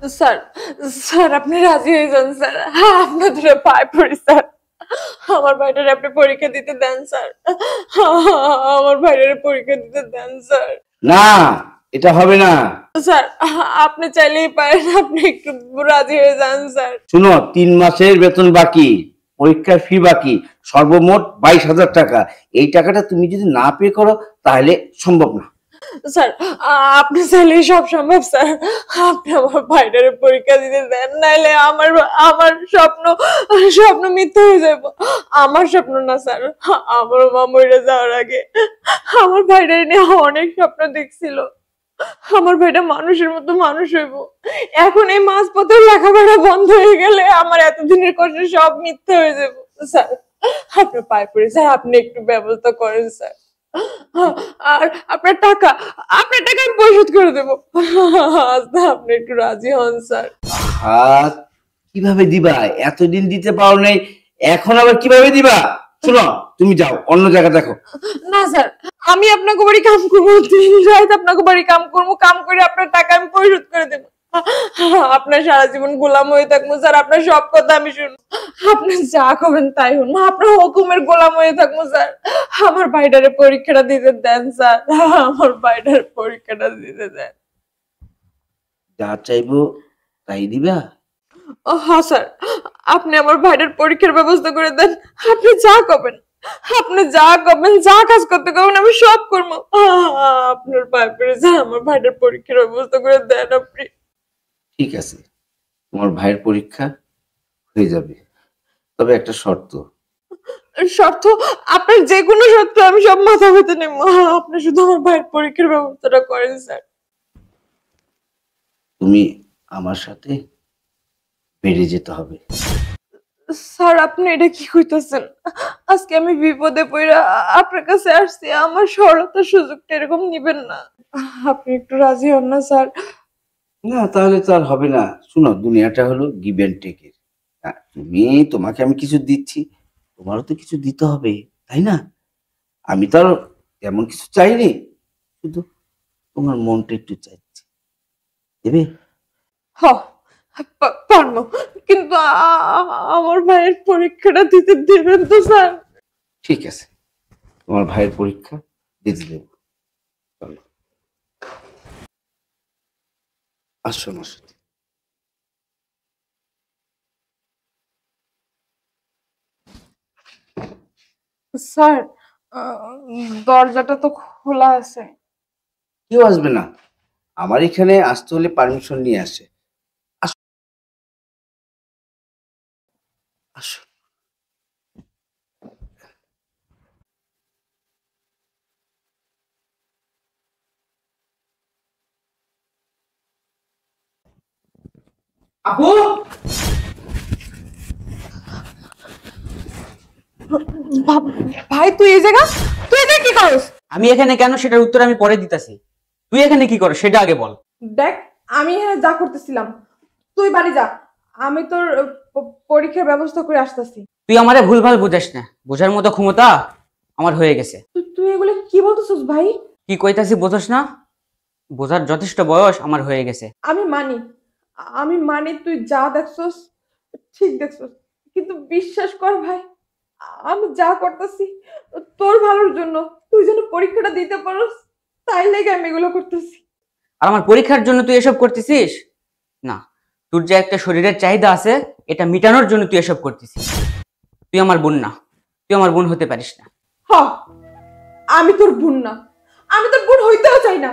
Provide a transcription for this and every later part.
Sir, sir আপনি রাজি হয়ে যান স্যার। আপনাদের পায়ে পড়ি স্যার। আমার ভাইটারে আপনি পরীক্ষা দিতে দেন স্যার। আমার ভাইটারে পরীক্ষা দিতে দেন স্যার। না, এটা হবে না। স্যার আপনি চাইলেই পারেন, আপনি একটু রাজি হয়ে যান স্যার। শুনো, 3 মাসের বেতন বাকি, পরীক্ষার ফি বাকি, সর্বমোট 22,000 টাকা। এই টাকাটা তুমি যদি না পে করো তাহলে সম্ভব না। স্যার আপনি চাইলেই সব সম্ভব স্যার। আপনি আমার ভাইটারে পরীক্ষা দিতে দেন, নাইলে আমার আমার স্বপ্ন স্বপ্ন মিথ্যা হয়ে যাবে। আমার স্বপ্ন না স্যার, আমার মা মরে যাওয়ার আগে আমার ভাইটারে নিয়ে অনেক স্বপ্ন দেখছিল। আমার ভাইটা মানুষের মতো মানুষ হইব। এখন এই মাঝপথে লেখাপড়া বন্ধ হয়ে গেলে আমার এতদিনের কষ্ট সব মিথ্যা হয়ে যাবে। স্যার আপনার পায়ে পড়ে স্যার, আপনি একটু ব্যবস্থা করেন স্যার। আর আপনার টাকা আমি পরিশোধ করে দেবো। আপনি একটু রাজি হন স্যার। হাত কিভাবে দিবা? এতদিন দিতে পারো নাই, এখন আবার কিভাবে দিবা? শোনো, তুমি যাও অন্য জায়গা দেখো। না স্যার, আমি আপনাকে বাড়ি কাম করবো, দিন রাত আপনাকে বাড়ি কাম করবো, কাম করে আপনার টাকা আমি পরিশোধ করে দেবো। আপনার সারা জীবন গোলাম হয়ে থাকবো স্যার, আপনার সব কথা আমি শুনবো, আপনি যা করবেন তাই হন, আপনার হুকুমের গোলাম হয়ে থাকবো স্যার। আমার ভাইটারে পরীক্ষাটা দিতে দেন স্যার, আমার ভাইটার পরীক্ষাটা দিতে দেন। যা চাইবো তাই দিবা? হ্যাঁ স্যার, আপনি আমার ভাইটার পরীক্ষার ব্যবস্থা করে দেন। আপনি যা করবেন, আপনি যা করবেন, যা কাজ করতে করবেন আমি সব করবো। আপনার পায়ে পড়ে যা, আমার ভাইটার পরীক্ষার ব্যবস্থা করে দেন আপনি। ঠিক আছে, তোমার ভাইয়ের পরীক্ষা হয়ে যাবে, তবে একটা শর্ত। শর্ত? আপনার যে কোনো শর্ত আমি সব মাথা পেতে নেব, আপনি শুধু আমার ভাইয়ের পরীক্ষার ব্যবস্থাটা করেন স্যার। তুমি আমার সাথে বেড়ে যেতে হবে। স্যার আপনি এটা কি কইতেছেন? আজকে আমি বিপদে পড়ে আপনার কাছে আসছি, আমার সরলতার সুযোগটা এরকম নিবেন না। আপনি একটু রাজি হন না স্যার? না, তাহলে তো আর হবে না। শুনো, দুনিয়াটা হলো গিভ অ্যান্ড টেকের। তোমাকে আমি কিছু দিচ্ছি, তোমারও তো কিছু দিতে হবে, তাই না? আমি তো আর এমন কিছু চাইনি, শুধু তোমার মনটা একটু চাইছি। দেবে? হ পারবো, কিন্তু আমার ভাইয়ের পরীক্ষাটা দিতে দেবেন তো স্যার? ঠিক আছে, তোমার ভাইয়ের পরীক্ষা দিতে দেব। চলো, আসো আমার সাথে। স্যার দরজাটা তো খোলা আছে। কেউ আসবে না, আমার এখানে আসতে হলে পারমিশন নিয়ে আসে। আসো, আসো। আপু, ভাই তুই এই জায়গা, তুই এই জায়গায় কি করস? আমি এখানে কেন সেটার উত্তর আমি পরে দিতেছি। তুই এখানে কি কর সেটা আগে বল। দেখ, আমি এখানে যা করতেছিলাম, তুই বাড়ি যা, আমি তোর পরীক্ষার ব্যবস্থা করে আসতেছি। তুই আমারে ভুলভাল বুঝাস না, বোঝার মতো ক্ষমতা আমার হয়ে গেছে। তুই এগুলো কি বলতেছিস ভাই? কি কইতাছি বোঝাস না? বোঝার যথেষ্ট বয়স আমার হয়ে গেছে। আমি মানি তুই যা দেখছস ঠিক দেখছস, কিন্তু বিশ্বাস কর ভাই, আমি যা করতেছি তোর ভালোর জন্য, তুই যেন পরীক্ষাটা দিতে পারস তাই লেগে আমি এগুলো করতেছি। আর আমার পরীক্ষার জন্য তুই এসব করতেছিস না? তোর যে একটা শরীরের চাহিদা আছে, এটা মিটানোর জন্য তুই এসব করতেছিস। তুই আমার বোন না, তুই আমার বোন হতে পারিস না। হ, আমি তোর বোন না, আমি তোর বোন হইতেও চাই না।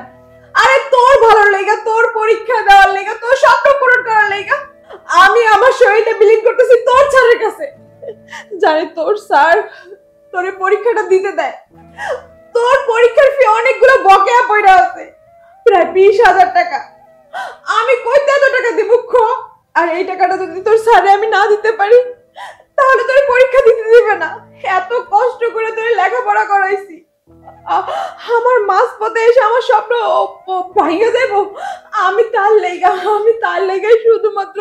আরে তোর ভালোর লেগা, তোর পরীক্ষা দেওয়ার লেগা, তোর স্বপ্ন পূরণ করার লেগা আমি আমার শরীরটা বিলীন করতেছি তোর স্যারের কাছে। জানি তোর স্যার তোর পরীক্ষাটা দিতে দেয়, তোর পরীক্ষার ফি অনেকগুলো বকেয়া পড়ে আছে, প্রায় 20,000 টাকা। আমি কইতে এত টাকা দিব খ? আর এই টাকাটা যদি তোর স্যারে আমি না দিতে পারি তাহলে তোর পরীক্ষা দিতে দিবে না। এত কষ্ট করে তোর লেখাপড়া করাইছি, আমার মাঝপথে এসে আমার স্বপ্ন ভাঙে দেব? আমি তার লেগে শুধুমাত্র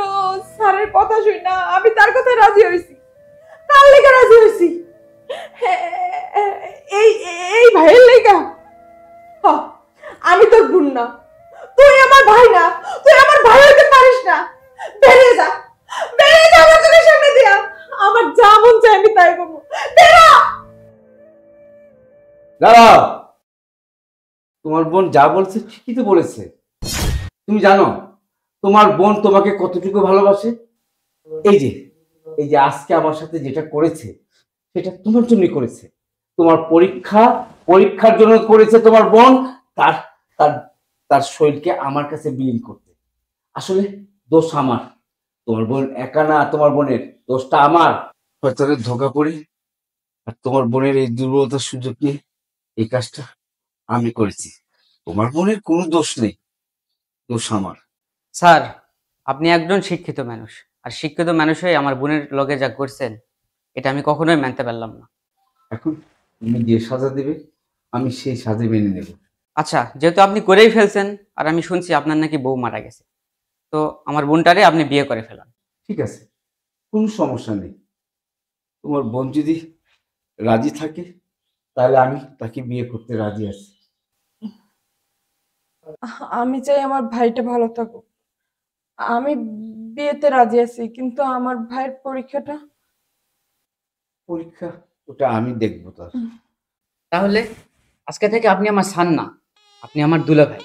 স্যারের কথা শুই না, আমি তার কথা রাজি হয়েছি। তার লেগে রাজি হয়েছি, এই এই ভাইয়ের লেগা। আমি তোর বোন না, তুই আমার ভাই না, তুই আমার ভাই হতে পারিস না। আমি তাই করবো। বেরো! দাঁড়াও, তোমার বোন যা বলছে ঠিকই তো বলেছে। তুমি জানো তোমার বোন তোমাকে কতটুকু ভালোবাসে? এই যে এই যে আজকে আমার সাথে যেটা করেছে সেটা তোমার জন্যই করেছে। তোমার পরীক্ষার জন্য করেছে তোমার বোন। তার তার তার শরীরকে আমার কাছে বিলীন করতে। আসলে দোষ আমার, তোমার বোন একা না, তোমার বোনের দোষটা আমার। হয়তো ধোকা পড়ি আর তোমার বোনের এই দুর্বলতার সুযোগ নিয়ে এই কাজটা আমি করেছি। তোমার বোনের কোনো দোষ নেই, দোষ আমার। স্যার, আপনি একজন শিক্ষিত মানুষ, আর শিক্ষিত মানুষ হয়ে আমার বোনের লগে যা করছেন এটা আমি কখনোই মানতে পারলাম না। এখন তুমি যে সাজা দেবে আমি সেই সাজা মেনে নেব। আচ্ছা, যেহেতু আপনি করেই ফেলছেন, আর আমি শুনছি আপনার নাকি বউ মারা গেছে, তো আমার বোনটারে আপনি বিয়ে করে ফেলান। ঠিক আছে, কোনো সমস্যা নেই। তোমার বোন যদি রাজি থাকে তাহলে আমি তাকে বিয়ে করতে রাজি আছি। আমি চাই আমার ভাইটা ভালো থাকুক। আমি বিয়েতে রাজি আছি, কিন্তু আমার ভাইয়ের পরীক্ষাটা। পরীক্ষা ওটা আমি দেখবো তার। তাহলে আজকে থেকে আপনি আমার সান না, আপনি আমার দুলা ভাই।